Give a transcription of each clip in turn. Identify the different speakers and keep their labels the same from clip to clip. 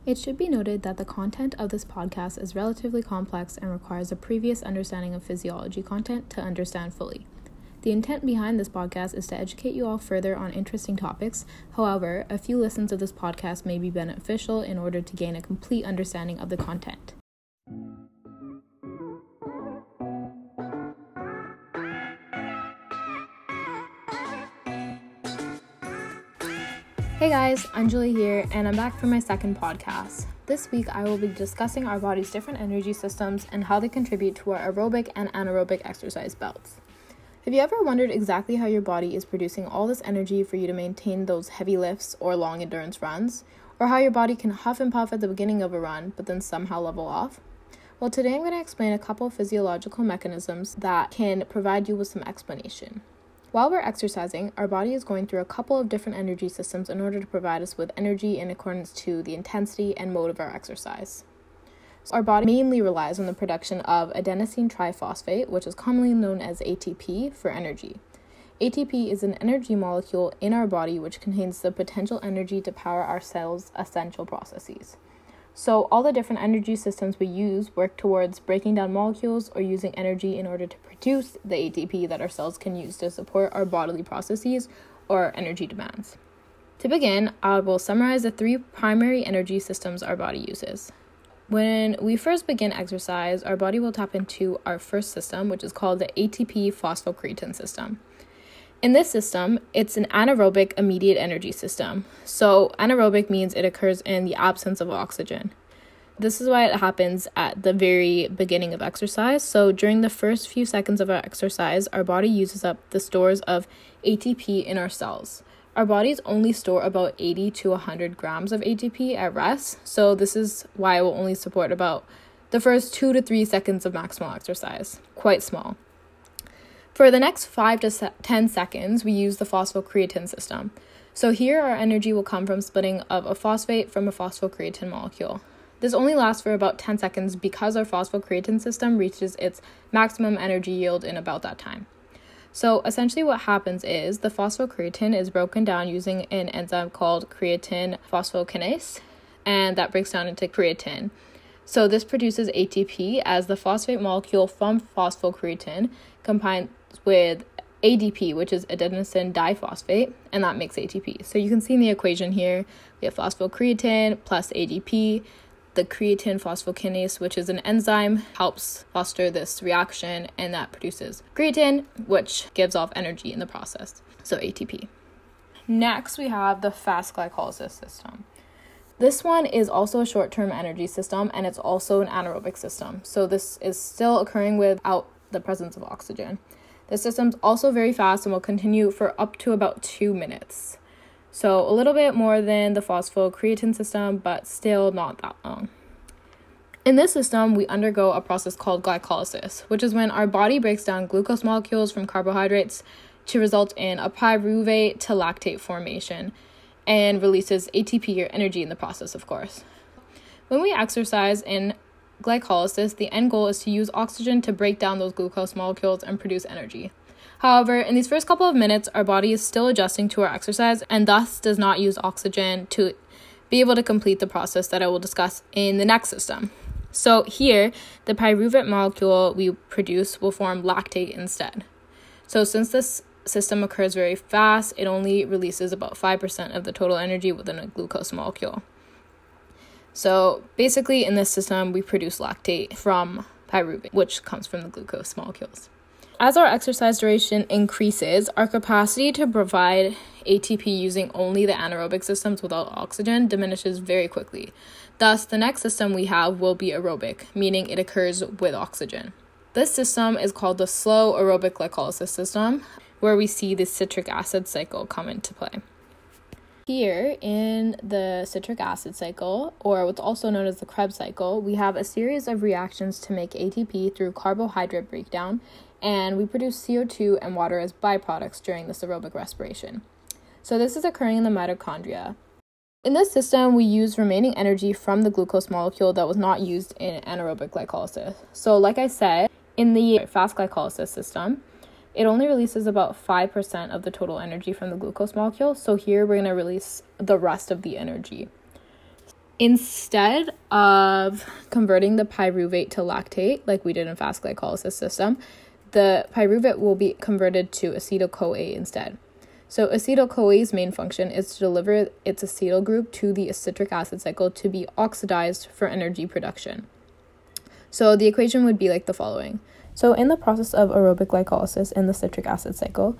Speaker 1: It should be noted that the content of this podcast is relatively complex and requires a previous understanding of physiology content to understand fully. The intent behind this podcast is to educate you all further on interesting topics. However, a few listens of this podcast may be beneficial in order to gain a complete understanding of the content. Hey guys, Anjali here, and I'm back for my second podcast. This week I will be discussing our body's different energy systems and how they contribute to our aerobic and anaerobic exercise belts. Have you ever wondered exactly how your body is producing all this energy for you to maintain those heavy lifts or long endurance runs? Or how your body can huff and puff at the beginning of a run, but then somehow level off? Well, today I'm going to explain a couple of physiological mechanisms that can provide you with some explanation. While we're exercising, our body is going through a couple of different energy systems in order to provide us with energy in accordance to the intensity and mode of our exercise. So our body mainly relies on the production of adenosine triphosphate, which is commonly known as ATP, for energy. ATP is an energy molecule in our body which contains the potential energy to power our cells' essential processes. So all the different energy systems we use work towards breaking down molecules or using energy in order to produce the ATP that our cells can use to support our bodily processes or energy demands. To begin, I will summarize the three primary energy systems our body uses. When we first begin exercise, our body will tap into our first system, which is called the ATP-Phosphocreatine System. In this system, it's an anaerobic immediate energy system. So anaerobic means it occurs in the absence of oxygen. This is why it happens at the very beginning of exercise. So during the first few seconds of our exercise, our body uses up the stores of ATP in our cells. Our bodies only store about 80 to 100 grams of ATP at rest. So this is why it will only support about the first 2 to 3 seconds of maximal exercise. Quite small. For the next 5 to 10 seconds, we use the phosphocreatine system. So here our energy will come from splitting of a phosphate from a phosphocreatine molecule. This only lasts for about 10 seconds because our phosphocreatine system reaches its maximum energy yield in about that time. So essentially what happens is the phosphocreatine is broken down using an enzyme called creatine phosphocreatase, and that breaks down into creatine. So this produces ATP as the phosphate molecule from phosphocreatine combines with ADP, which is adenosine diphosphate, and that makes ATP. So you can see in the equation here, we have phosphocreatine plus ADP. The creatine phosphocreatase, which is an enzyme, helps foster this reaction, and that produces creatine, which gives off energy in the process, so ATP. Next, we have the fast glycolysis system. This one is also a short-term energy system, and it's also an anaerobic system. So this is still occurring without the presence of oxygen. The system's also very fast and will continue for up to about 2 minutes. So a little bit more than the phosphocreatine system, but still not that long. In this system, we undergo a process called glycolysis, which is when our body breaks down glucose molecules from carbohydrates to result in a pyruvate to lactate formation and releases ATP or energy in the process, of course. When we exercise in glycolysis, the end goal is to use oxygen to break down those glucose molecules and produce energy. However, in these first couple of minutes, our body is still adjusting to our exercise and thus does not use oxygen to be able to complete the process that I will discuss in the next system. So here, the pyruvate molecule we produce will form lactate instead. So since this system occurs very fast, it only releases about 5% of the total energy within a glucose molecule. So basically in this system, we produce lactate from pyruvate, which comes from the glucose molecules. As our exercise duration increases, our capacity to provide ATP using only the anaerobic systems without oxygen diminishes very quickly. Thus, the next system we have will be aerobic, meaning it occurs with oxygen. This system is called the slow aerobic glycolysis system, where we see the citric acid cycle come into play. Here in the citric acid cycle, or what's also known as the Krebs cycle, we have a series of reactions to make ATP through carbohydrate breakdown, and we produce CO2 and water as byproducts during this aerobic respiration. So this is occurring in the mitochondria. In this system, we use remaining energy from the glucose molecule that was not used in anaerobic glycolysis. So like I said, in the fast glycolysis system, it only releases about 5% of the total energy from the glucose molecule. So here we're going to release the rest of the energy. Instead of converting the pyruvate to lactate, like we did in fast glycolysis system, the pyruvate will be converted to acetyl-CoA instead. So acetyl-CoA's main function is to deliver its acetyl group to the citric acid cycle to be oxidized for energy production. So the equation would be like the following. So in the process of aerobic glycolysis in the citric acid cycle,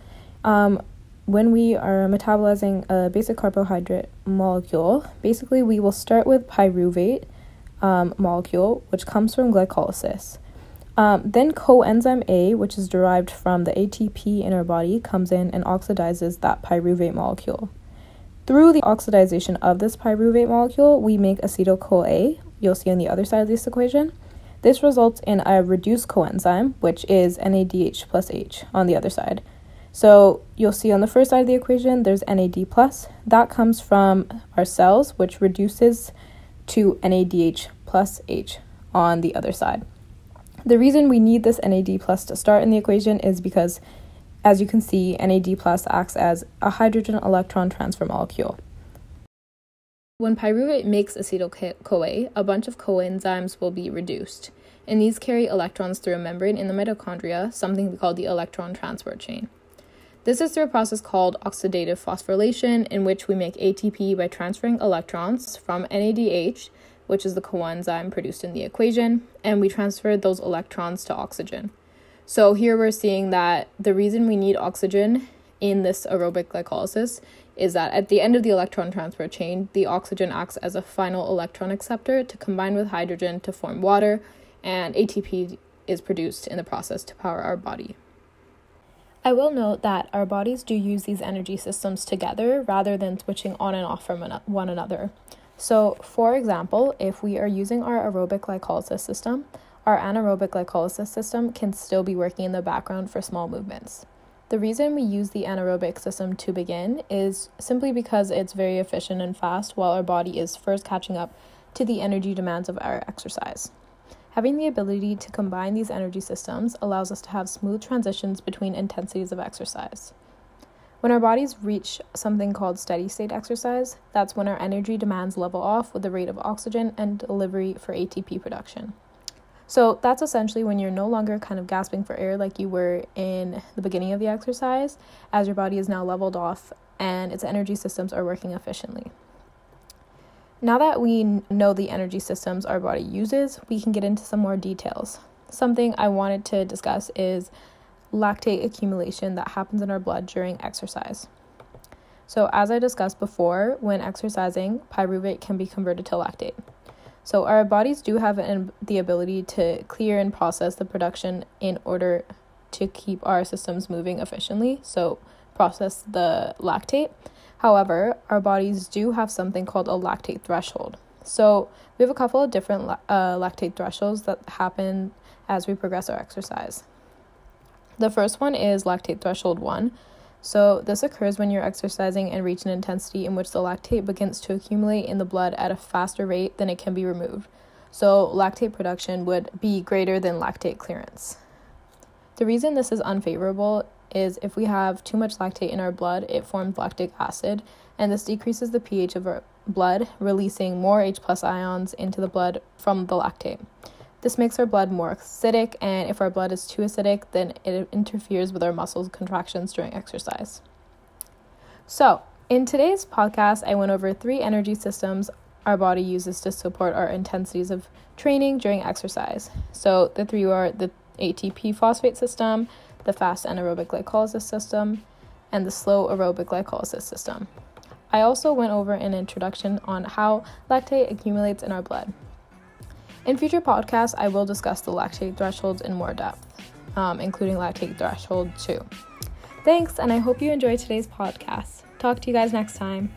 Speaker 1: when we are metabolizing a basic carbohydrate molecule, basically we will start with pyruvate molecule, which comes from glycolysis. Then coenzyme A, which is derived from the ATP in our body, comes in and oxidizes that pyruvate molecule. Through the oxidization of this pyruvate molecule, we make acetyl-CoA, you'll see on the other side of this equation. This results in a reduced coenzyme, which is NADH plus H on the other side. So you'll see on the first side of the equation, there's NAD+. That comes from our cells, which reduces to NADH plus H on the other side. The reason we need this NAD+ to start in the equation is because, as you can see, NAD+ acts as a hydrogen electron transfer molecule. When pyruvate makes acetyl-CoA, a bunch of coenzymes will be reduced, and these carry electrons through a membrane in the mitochondria, something we call the electron transport chain. This is through a process called oxidative phosphorylation, in which we make ATP by transferring electrons from NADH, which is the coenzyme produced in the equation, and we transfer those electrons to oxygen. So here we're seeing that the reason we need oxygen in this aerobic glycolysis is that at the end of the electron transfer chain, the oxygen acts as a final electron acceptor to combine with hydrogen to form water, and ATP is produced in the process to power our body. I will note that our bodies do use these energy systems together rather than switching on and off from one another. So, for example, if we are using our aerobic glycolysis system, our anaerobic glycolysis system can still be working in the background for small movements. The reason we use the anaerobic system to begin is simply because it's very efficient and fast while our body is first catching up to the energy demands of our exercise. Having the ability to combine these energy systems allows us to have smooth transitions between intensities of exercise. When our bodies reach something called steady state exercise, that's when our energy demands level off with the rate of oxygen and delivery for ATP production. So that's essentially when you're no longer kind of gasping for air like you were in the beginning of the exercise, as your body is now leveled off and its energy systems are working efficiently. Now that we know the energy systems our body uses, we can get into some more details. Something I wanted to discuss is lactate accumulation that happens in our blood during exercise. So as I discussed before, when exercising, pyruvate can be converted to lactate. So our bodies do have the ability to clear and process the production in order to keep our systems moving efficiently, so process the lactate. However, our bodies do have something called a lactate threshold. So we have a couple of different lactate thresholds that happen as we progress our exercise. The first one is lactate threshold 1. So this occurs when you're exercising and reach an intensity in which the lactate begins to accumulate in the blood at a faster rate than it can be removed. So lactate production would be greater than lactate clearance. The reason this is unfavorable is if we have too much lactate in our blood, it forms lactic acid, and this decreases the pH of our blood, releasing more H+ ions into the blood from the lactate. This makes our blood more acidic, and if our blood is too acidic, then it interferes with our muscle contractions during exercise. So, in today's podcast, I went over 3 energy systems our body uses to support our intensities of training during exercise. So, the 3 are the ATP-Phosphate system, the fast anaerobic glycolysis system, and the slow aerobic glycolysis system. I also went over an introduction on how lactate accumulates in our blood. In future podcasts, I will discuss the lactate thresholds in more depth, including lactate threshold 2. Thanks, and I hope you enjoyed today's podcast. Talk to you guys next time.